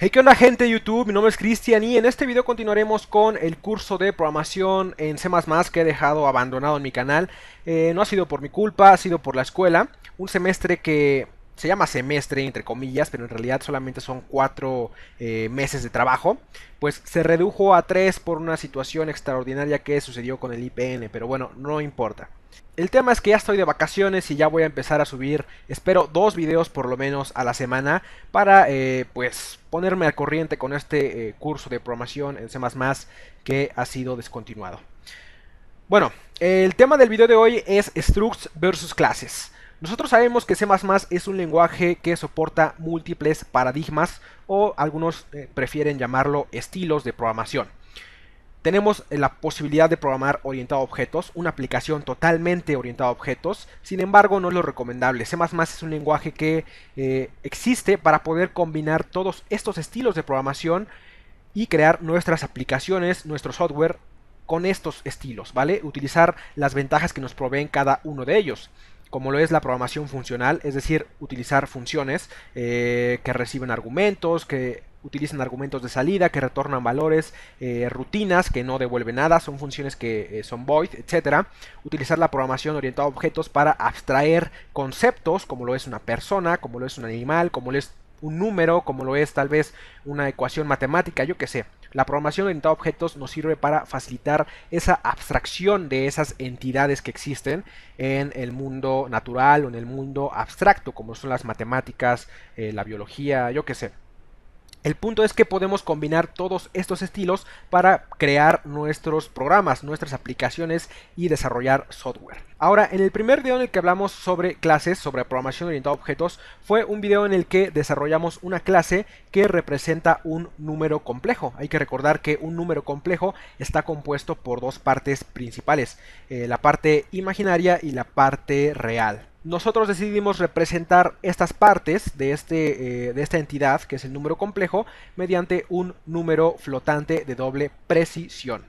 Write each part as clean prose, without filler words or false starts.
Hey, ¿qué onda, gente de YouTube? Mi nombre es Cristian y en este video continuaremos con el curso de programación en C++ que he dejado abandonado en mi canal. No ha sido por mi culpa, ha sido por la escuela. Un semestre que se llama semestre, entre comillas, pero en realidad solamente son 4 meses de trabajo. Pues se redujo a 3 por una situación extraordinaria que sucedió con el IPN, pero bueno, no importa. El tema es que ya estoy de vacaciones y ya voy a empezar a subir, espero, 2 videos por lo menos a la semana para pues ponerme al corriente con este curso de programación en C++ que ha sido descontinuado. Bueno, el tema del video de hoy es structs versus clases. Nosotros sabemos que C++ es un lenguaje que soporta múltiples paradigmas o algunos prefieren llamarlo estilos de programación. Tenemos la posibilidad de programar orientado a objetos, una aplicación totalmente orientada a objetos. Sin embargo, no es lo recomendable. C++ es un lenguaje que existe para poder combinar todos estos estilos de programación y crear nuestras aplicaciones, nuestro software con estos estilos, ¿vale? Utilizar las ventajas que nos proveen cada uno de ellos, como lo es la programación funcional, es decir, utilizar funciones que reciben argumentos, que utilizan argumentos de salida, que retornan valores, rutinas que no devuelven nada, son funciones que son void, etcétera. Utilizar la programación orientada a objetos para abstraer conceptos, como lo es una persona, como lo es un animal, como lo es un número, como lo es tal vez una ecuación matemática, yo qué sé. La programación orientada a objetos nos sirve para facilitar esa abstracción de esas entidades que existen en el mundo natural o en el mundo abstracto, como son las matemáticas, la biología, yo qué sé. El punto es que podemos combinar todos estos estilos para crear nuestros programas, nuestras aplicaciones y desarrollar software. Ahora, en el primer video en el que hablamos sobre clases, sobre programación orientada a objetos, fue un video en el que desarrollamos una clase que representa un número complejo. Hay que recordar que un número complejo está compuesto por dos partes principales, la parte imaginaria y la parte real. Nosotros decidimos representar estas partes de esta entidad, que es el número complejo, mediante un número flotante de doble precisión.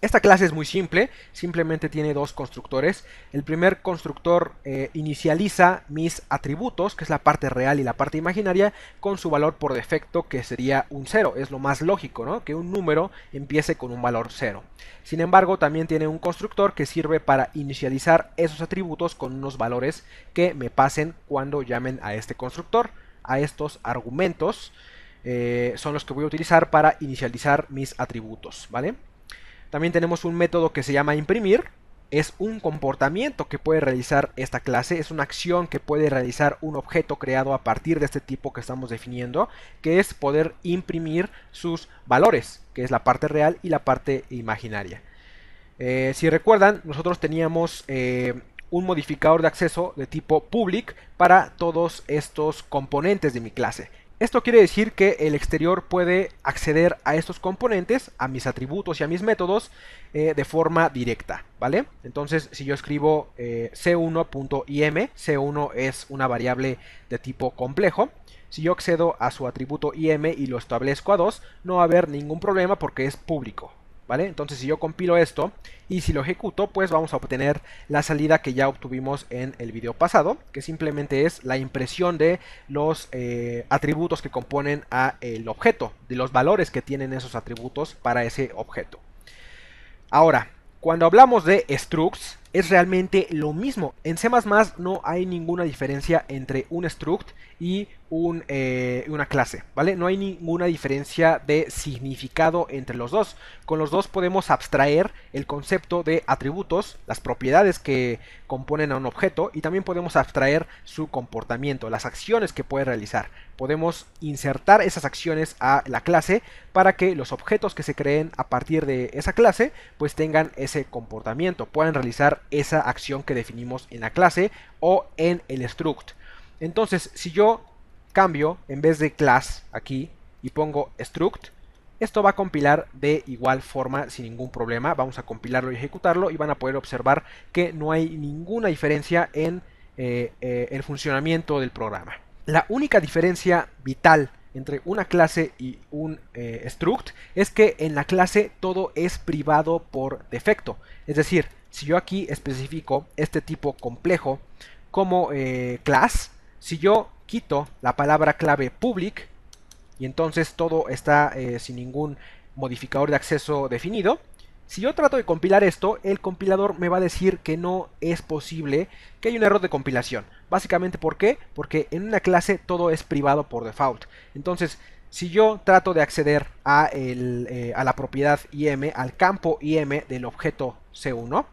Esta clase es muy simple, simplemente tiene dos constructores. El primer constructor inicializa mis atributos, que es la parte real y la parte imaginaria, con su valor por defecto, que sería un 0. Es lo más lógico, ¿no? Que un número empiece con un valor 0. Sin embargo, también tiene un constructor que sirve para inicializar esos atributos con unos valores que me pasen cuando llamen a este constructor. A estos argumentos son los que voy a utilizar para inicializar mis atributos, ¿vale? También tenemos un método que se llama imprimir. Es un comportamiento que puede realizar esta clase, es una acción que puede realizar un objeto creado a partir de este tipo que estamos definiendo, que es poder imprimir sus valores, que es la parte real y la parte imaginaria. Si recuerdan, nosotros teníamos un modificador de acceso de tipo public para todos estos componentes de mi clase. Esto quiere decir que el exterior puede acceder a estos componentes, a mis atributos y a mis métodos de forma directa, ¿vale? Entonces, si yo escribo c1.im, c1 es una variable de tipo complejo. Si yo accedo a su atributo im y lo establezco a 2, no va a haber ningún problema porque es público, ¿vale? Entonces, si yo compilo esto y si lo ejecuto, pues vamos a obtener la salida que ya obtuvimos en el video pasado, que simplemente es la impresión de los atributos que componen a el objeto, de los valores que tienen esos atributos para ese objeto. Ahora, cuando hablamos de structs, es realmente lo mismo. En C++ no hay ninguna diferencia entre un struct y una clase, ¿vale? No hay ninguna diferencia de significado entre los dos. Con los dos podemos abstraer el concepto de atributos, las propiedades que componen a un objeto, y también podemos abstraer su comportamiento, las acciones que puede realizar. Podemos insertar esas acciones a la clase para que los objetos que se creen a partir de esa clase pues tengan ese comportamiento, puedan realizar esa acción que definimos en la clase o en el struct. Entonces, si yo cambio en vez de class aquí y pongo struct, esto va a compilar de igual forma sin ningún problema. Vamos a compilarlo y ejecutarlo y van a poder observar que no hay ninguna diferencia en el funcionamiento del programa. La única diferencia vital entre una clase y un struct es que en la clase todo es privado por defecto. Es decir, si yo aquí especifico este tipo complejo como class, si yo quito la palabra clave public y entonces todo está sin ningún modificador de acceso definido. Si yo trato de compilar esto, el compilador me va a decir que no es posible, que hay un error de compilación. Básicamente, ¿por qué? Porque en una clase todo es privado por default. Entonces, si yo trato de acceder a la propiedad IM, al campo IM del objeto C1,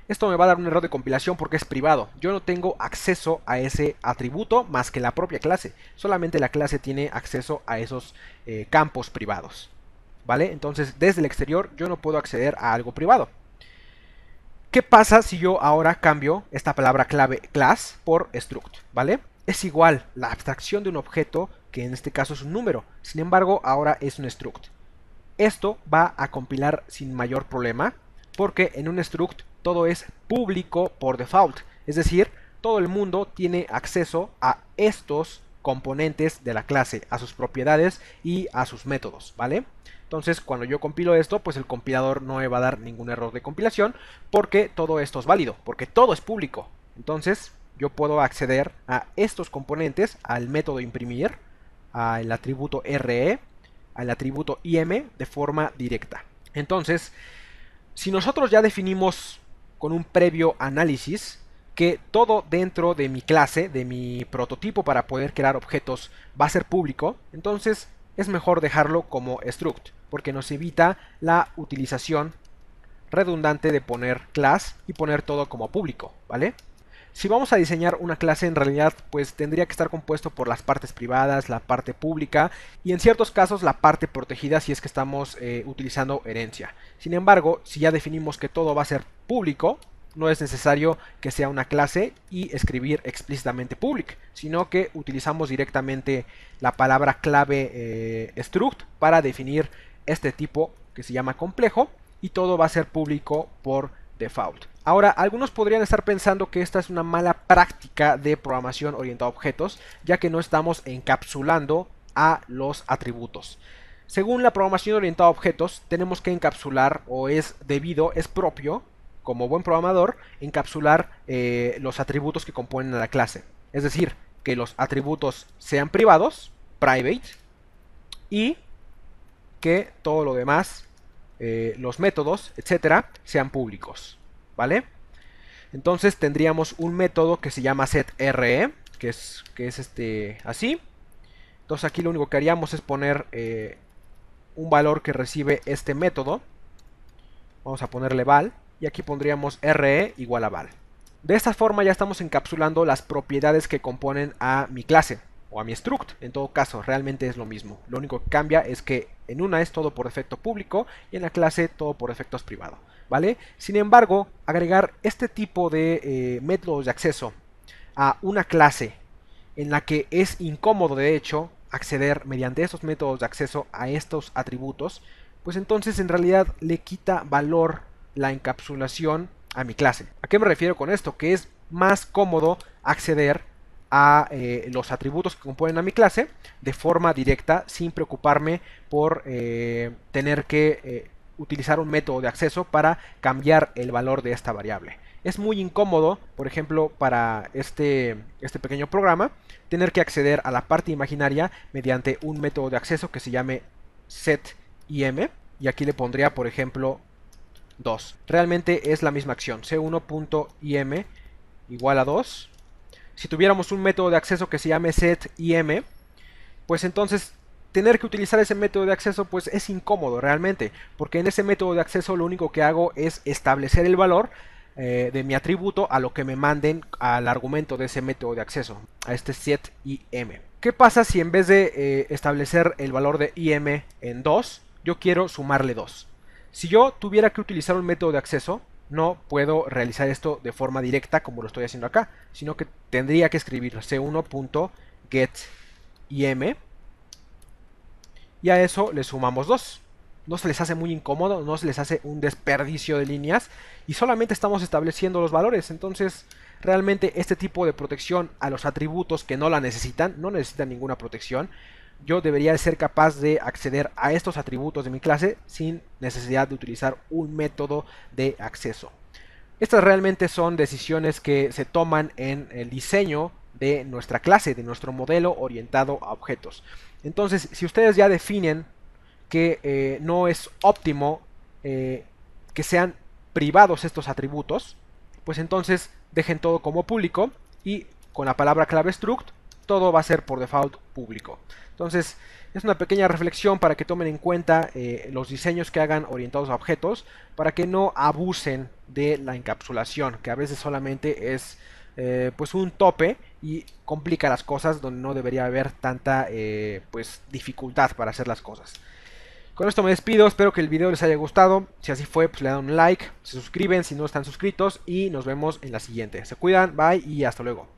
esto me va a dar un error de compilación porque es privado. Yo no tengo acceso a ese atributo más que la propia clase. Solamente la clase tiene acceso a esos campos privados. ¿Vale? Entonces, desde el exterior yo no puedo acceder a algo privado. ¿Qué pasa si yo ahora cambio esta palabra clave class por struct? ¿Vale? Es igual la abstracción de un objeto, que en este caso es un número. Sin embargo, ahora es un struct. Esto va a compilar sin mayor problema, porque en un struct todo es público por default. Es decir, todo el mundo tiene acceso a estos componentes de la clase, a sus propiedades y a sus métodos, ¿vale? Entonces, cuando yo compilo esto, pues el compilador no me va a dar ningún error de compilación, porque todo esto es válido, porque todo es público. Entonces, yo puedo acceder a estos componentes, al método imprimir, al atributo RE, al atributo IM de forma directa. Entonces, si nosotros ya definimos con un previo análisis que todo dentro de mi clase, de mi prototipo para poder crear objetos, va a ser público, entonces es mejor dejarlo como struct, porque nos evita la utilización redundante de poner class y poner todo como público, ¿vale? Si vamos a diseñar una clase, en realidad pues tendría que estar compuesto por las partes privadas, la parte pública y en ciertos casos la parte protegida si es que estamos utilizando herencia. Sin embargo, si ya definimos que todo va a ser público, no es necesario que sea una clase y escribir explícitamente public, sino que utilizamos directamente la palabra clave struct para definir este tipo que se llama complejo y todo va a ser público por default. Ahora, algunos podrían estar pensando que esta es una mala práctica de programación orientada a objetos, ya que no estamos encapsulando a los atributos. Según la programación orientada a objetos, tenemos que encapsular, o es debido, es propio, como buen programador, encapsular los atributos que componen a la clase. Es decir, que los atributos sean privados, private, y que todo lo demás, los métodos, etcétera, sean públicos, ¿vale? Entonces tendríamos un método que se llama setRe, que es así. Entonces aquí lo único que haríamos es poner un valor que recibe este método. Vamos a ponerle val, y aquí pondríamos re igual a val. De esta forma ya estamos encapsulando las propiedades que componen a mi clase, o a mi struct. En todo caso, realmente es lo mismo. Lo único que cambia es que en una es todo por defecto público y en la clase todo por defecto es privado, ¿vale? Sin embargo, agregar este tipo de métodos de acceso a una clase en la que es incómodo, de hecho, acceder mediante estos métodos de acceso a estos atributos, pues entonces en realidad le quita valor la encapsulación a mi clase. ¿A qué me refiero con esto? Que es más cómodo acceder a los atributos que componen a mi clase de forma directa sin preocuparme por tener que utilizar un método de acceso para cambiar el valor de esta variable. Es muy incómodo, por ejemplo, para este pequeño programa, tener que acceder a la parte imaginaria mediante un método de acceso que se llame setIm, y aquí le pondría, por ejemplo, 2. Realmente es la misma acción, c1.im igual a 2. Si tuviéramos un método de acceso que se llame setIm, pues entonces tener que utilizar ese método de acceso pues es incómodo realmente, porque en ese método de acceso lo único que hago es establecer el valor de mi atributo a lo que me manden al argumento de ese método de acceso, a este setIm. ¿Qué pasa si en vez de establecer el valor de im en 2, yo quiero sumarle 2? Si yo tuviera que utilizar un método de acceso, no puedo realizar esto de forma directa como lo estoy haciendo acá, sino que tendría que escribir c1.getIm y a eso le sumamos 2. No se les hace muy incómodo, no se les hace un desperdicio de líneas y solamente estamos estableciendo los valores. Entonces realmente este tipo de protección a los atributos que no la necesitan, no necesitan ninguna protección. Yo debería de ser capaz de acceder a estos atributos de mi clase sin necesidad de utilizar un método de acceso. Estas realmente son decisiones que se toman en el diseño de nuestra clase, de nuestro modelo orientado a objetos. Entonces, si ustedes ya definen que no es óptimo que sean privados estos atributos, pues entonces dejen todo como público y con la palabra clave struct todo va a ser por default público. Entonces es una pequeña reflexión para que tomen en cuenta los diseños que hagan orientados a objetos para que no abusen de la encapsulación, que a veces solamente es pues un tope y complica las cosas donde no debería haber tanta pues dificultad para hacer las cosas. Con esto me despido, espero que el video les haya gustado. Si así fue, pues le dan un like, se suscriben si no están suscritos y nos vemos en la siguiente. Se cuidan, bye y hasta luego.